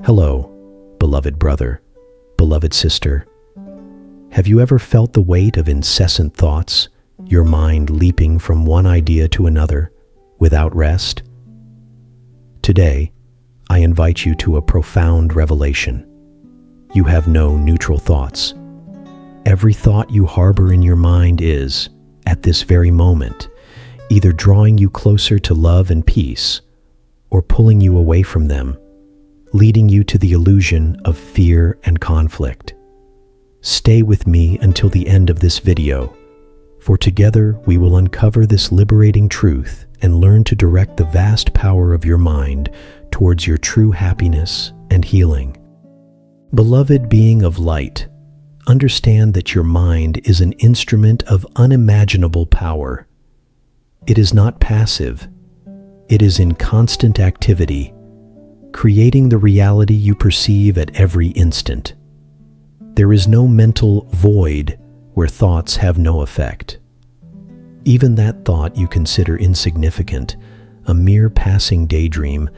Hello, beloved brother, beloved sister. Have you ever felt the weight of incessant thoughts, your mind leaping from one idea to another without rest? Today, I invite you to a profound revelation. You have no neutral thoughts. Every thought you harbor in your mind is, at this very moment, either drawing you closer to love and peace, or pulling you away from them, leading you to the illusion of fear and conflict. Stay with me until the end of this video, for together we will uncover this liberating truth and learn to direct the vast power of your mind towards your true happiness and healing. Beloved being of light, understand that your mind is an instrument of unimaginable power. It is not passive. It is in constant activity, creating the reality you perceive at every instant. There is no mental void where thoughts have no effect. Even that thought you consider insignificant, a mere passing daydream,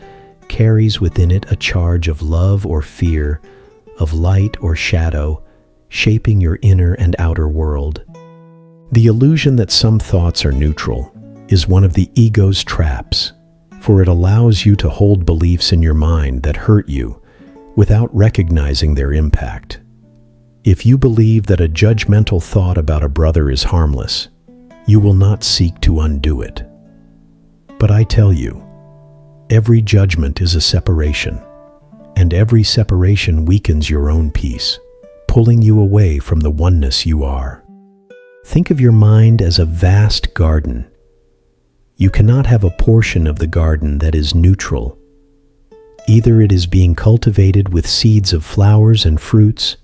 carries within it a charge of love or fear, of light or shadow, shaping your inner and outer world. The illusion that some thoughts are neutral is one of the ego's traps, for it allows you to hold beliefs in your mind that hurt you without recognizing their impact. If you believe that a judgmental thought about a brother is harmless, you will not seek to undo it. But I tell you, every judgment is a separation, and every separation weakens your own peace, pulling you away from the oneness you are. Think of your mind as a vast garden. You cannot have a portion of the garden that is neutral. Either it is being cultivated with seeds of flowers and fruits,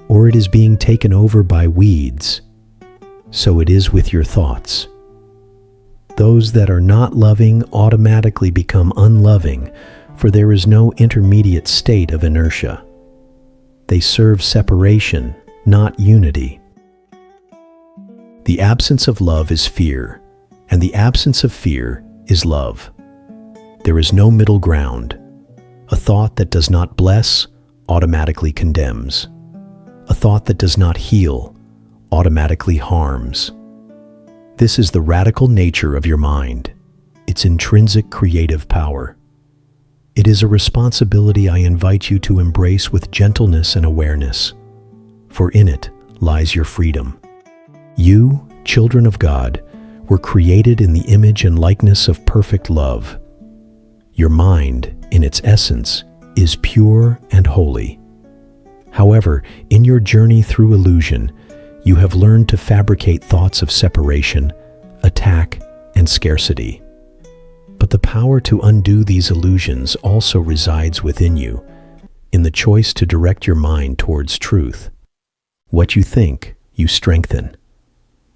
or it is being taken over by weeds. So it is with your thoughts. Those that are not loving automatically become unloving, for there is no intermediate state of inertia. They serve separation, not unity. The absence of love is fear, and the absence of fear is love. There is no middle ground. A thought that does not bless automatically condemns. A thought that does not heal automatically harms. This is the radical nature of your mind, its intrinsic creative power. It is a responsibility I invite you to embrace with gentleness and awareness, for in it lies your freedom. You, children of God, were created in the image and likeness of perfect love. Your mind, in its essence, is pure and holy. However, in your journey through illusion, you have learned to fabricate thoughts of separation, attack, and scarcity. But the power to undo these illusions also resides within you, in the choice to direct your mind towards truth. What you think, you strengthen.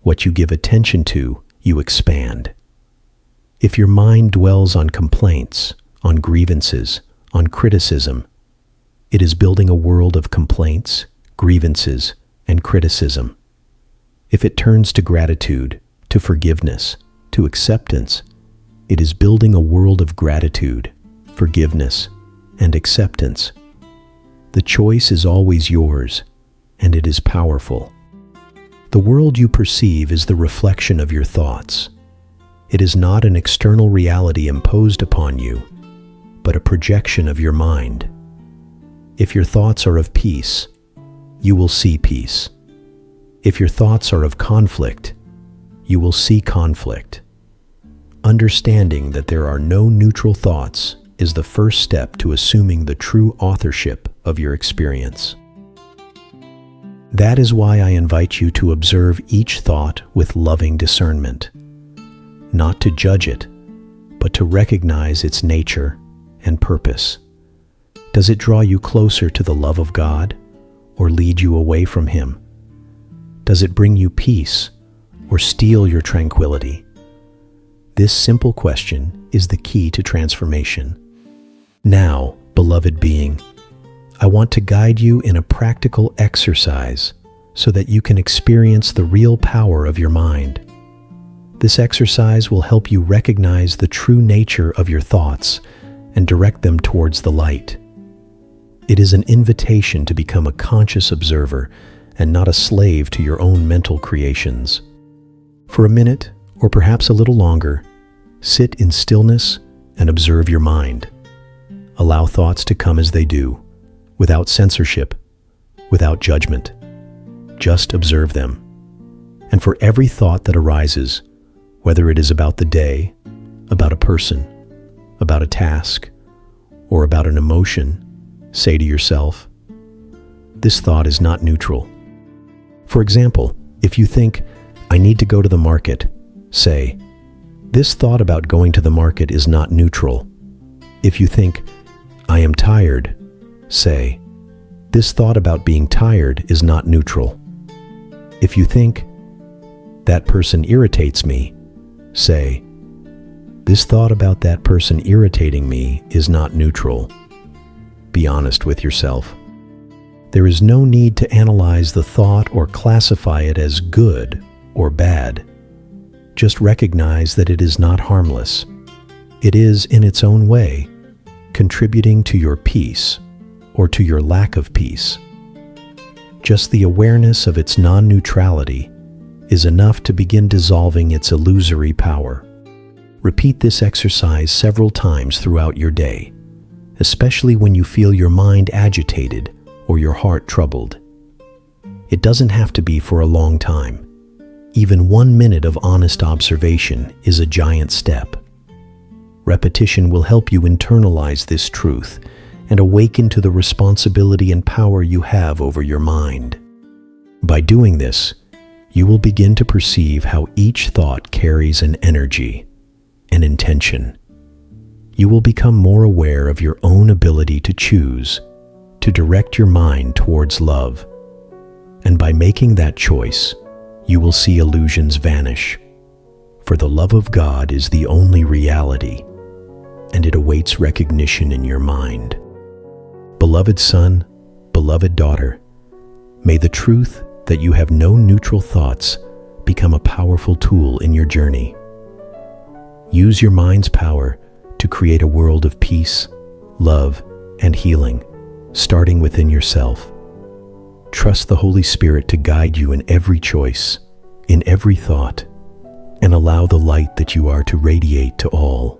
What you give attention to, you expand. If your mind dwells on complaints, on grievances, on criticism, it is building a world of complaints, grievances, and criticism. If it turns to gratitude, to forgiveness, to acceptance, it is building a world of gratitude, forgiveness, and acceptance. The choice is always yours, and it is powerful. The world you perceive is the reflection of your thoughts. It is not an external reality imposed upon you, but a projection of your mind. If your thoughts are of peace, you will see peace. If your thoughts are of conflict, you will see conflict. Understanding that there are no neutral thoughts is the first step to assuming the true authorship of your experience. That is why I invite you to observe each thought with loving discernment, not to judge it, but to recognize its nature and purpose. Does it draw you closer to the love of God, or lead you away from Him? Does it bring you peace, or steal your tranquility? This simple question is the key to transformation. Now, beloved being, I want to guide you in a practical exercise so that you can experience the real power of your mind. This exercise will help you recognize the true nature of your thoughts and direct them towards the light. It is an invitation to become a conscious observer and not a slave to your own mental creations. For a minute, or perhaps a little longer, sit in stillness and observe your mind. Allow thoughts to come as they do, without censorship, without judgment. Just observe them. And for every thought that arises, whether it is about the day, about a person, about a task, or about an emotion, say to yourself, this thought is not neutral. For example, if you think, I need to go to the market, say, this thought about going to the market is not neutral. If you think, I am tired, say, this thought about being tired is not neutral. If you think, that person irritates me, say, this thought about that person irritating me is not neutral. Be honest with yourself. There is no need to analyze the thought or classify it as good or bad. Just recognize that it is not harmless. It is, in its own way, contributing to your peace or to your lack of peace. Just the awareness of its non-neutrality is enough to begin dissolving its illusory power. Repeat this exercise several times throughout your day, especially when you feel your mind agitated or your heart troubled. It doesn't have to be for a long time. Even 1 minute of honest observation is a giant step. Repetition will help you internalize this truth and awaken to the responsibility and power you have over your mind. By doing this, you will begin to perceive how each thought carries an energy, an intention. You will become more aware of your own ability to choose, to direct your mind towards love. And by making that choice, you will see illusions vanish. For the love of God is the only reality, and it awaits recognition in your mind. Beloved son, beloved daughter, may the truth that you have no neutral thoughts become a powerful tool in your journey. Use your mind's power to create a world of peace, love, and healing, starting within yourself. Trust the Holy Spirit to guide you in every choice, in every thought, and allow the light that you are to radiate to all.